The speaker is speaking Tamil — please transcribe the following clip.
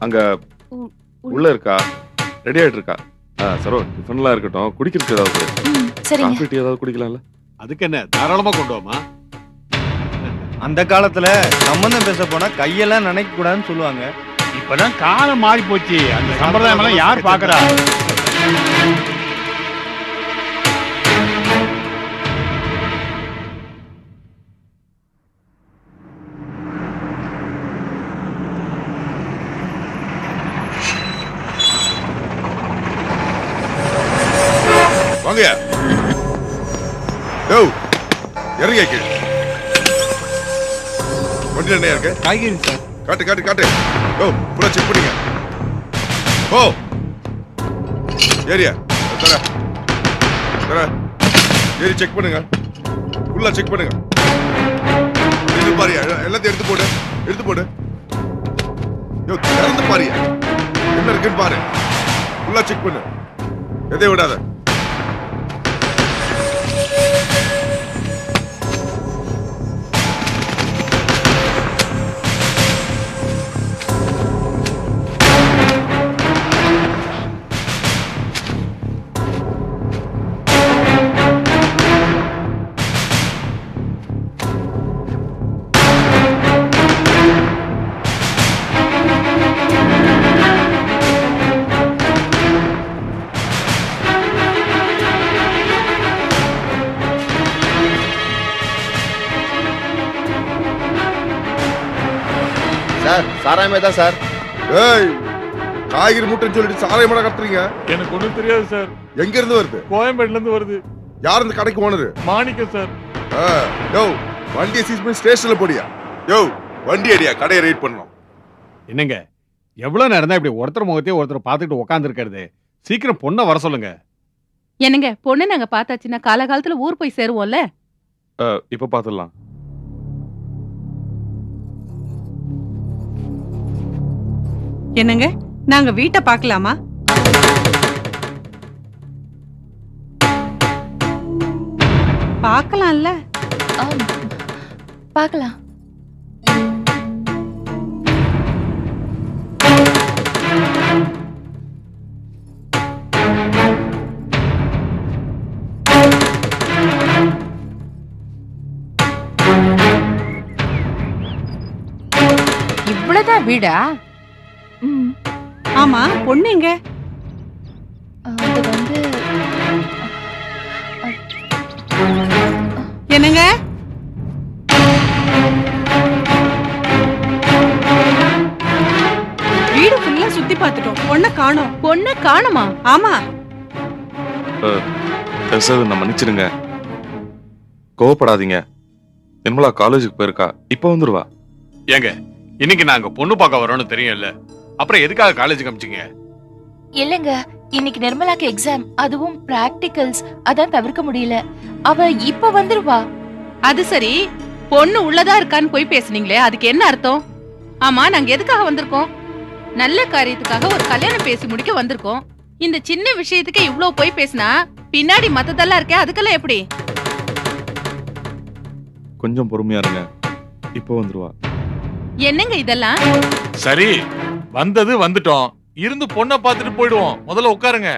அங்க உள்ள இருக்கா? ரெடி ஆயிட்டு இருக்கா? சரோ டிஃபன்லாம் இருக்கட்டும். குடிக்கிறதுக்கு ஏதாவது சரிங்க. காஃபி டீ ஏதாவது குடிக்கலாம்ல? அதுக்கு என்ன, தாராளமா கொண்டு வாமா. அந்த காலத்துல சம்பந்தம் பேச போனா கையெல்லாம் நினைக்க கூடாதுன்னு சொல்லுவாங்க. இப்பதான் காலம் மாறி போச்சு. அந்த சம்பிரதாயம் எல்லாம் யார் பாக்குறா? வாங்க. யோ இறங்க கீழே. வண்டியில் என்ன இருக்கு? காய்கறி சார். காட்டு காட்டு காட்டு. யோ பூரா செக் பண்ணுங்க. ஓ ஏரியா தர தர ஏரி செக் பண்ணுங்க. ஃபுல்லா செக் பண்ணுங்க. இது பாரியா, எல்லாத்தையும் எடுத்து போடு, எடுத்து போடு. யோ திறந்து பாரியா, என்ன இருக்குன்னு பாரு. ஃபுல்லா செக் பண்ணு, எதையும் விடாத. சார் சாராயமே தான் சார். ஏய் காய்கறி முட்டைன்னு சொல்லிட்டு சாராயமாடா கட்டுறீங்க? எனக்கு ஒண்ணும் தெரியாது சார். எங்க இருந்து வருது? கோயம்பேடுல இருந்து வருது. யார் இந்த கடைக்கு ஓனரு? மாணிக்கம் சார். யோ வண்டியை சீஸ் பண்ணி ஸ்டேஷன்ல போடியா. யோ வண்டி அடியா, கடையை ரைட் பண்ணணும். என்னங்க, எவ்வளவு நேரம் தான் இப்படி ஒருத்தர் முகத்தையே ஒருத்தர் பார்த்துட்டு உட்கார்ந்து இருக்கிறது? சீக்கிரம் பொண்ணை வர சொல்லுங்க. என்னங்க, பொண்ணு நாங்க பார்த்தாச்சுன்னா காலகாலத்துல ஊர் போய் சேருவோம்ல. இப்ப பாத்துடலாம். என்னங்க, நாங்க வீட்டை பார்க்கலாமா? பார்க்கலாம்ல. பார்க்கலாம். இவ்வளவுதான் வீடா? ஆமா, பொண்ணு எங்க? அது வந்து என்னங்க, வீடு ஃபுல்லா சுத்தி பார்த்துட்டோம், பொண்ணை காணோம். பொண்ணு காணுமா? ஆமா. சார் நான் மன்னிச்சிடுங்க, கோவப்படாதீங்க. நிர்மலா காலேஜுக்கு போயிருக்கா, இப்ப வந்துருவா. ஏங்க, இன்னைக்கு நாங்க பொண்ணு பார்க்க வரோம்னு தெரியும்ல, அப்புறம் எதுக்காக காலேஜுக்கு அனுப்பிச்சீங்க? இல்லங்க, இன்னைக்கு நிர்மலாக்கு எக்ஸாம், அதுவும் பிராக்டிகல்ஸ், அதான் தவிர்க்க முடியல. அவ இப்ப வந்துருவா. அது சரி, பொண்ணு உள்ளதா இருக்கான்னு போய் பேசுனீங்களே, அதுக்கு என்ன அர்த்தம்? ஆமா, நாங்க எதுக்காக வந்திருக்கோம்? நல்ல காரியத்துக்காக ஒரு கல்யாணம் பேசி முடிக்க வந்திருக்கோம். இந்த சின்ன விஷயத்துக்கு இவ்ளோ போய் பேசினா பின்னாடி மத்ததெல்லாம் இருக்கே, அதுக்கெல்லாம் எப்படி? கொஞ்சம் பொறுமையா இருங்க, இப்ப வந்துருவா. என்னங்க இதெல்லாம்? சரி, வந்தது வந்துட்டோம். இருந்து பொண்ணை பார்த்துட்டு போயிடுவோம். முதல்ல உட்காருங்க.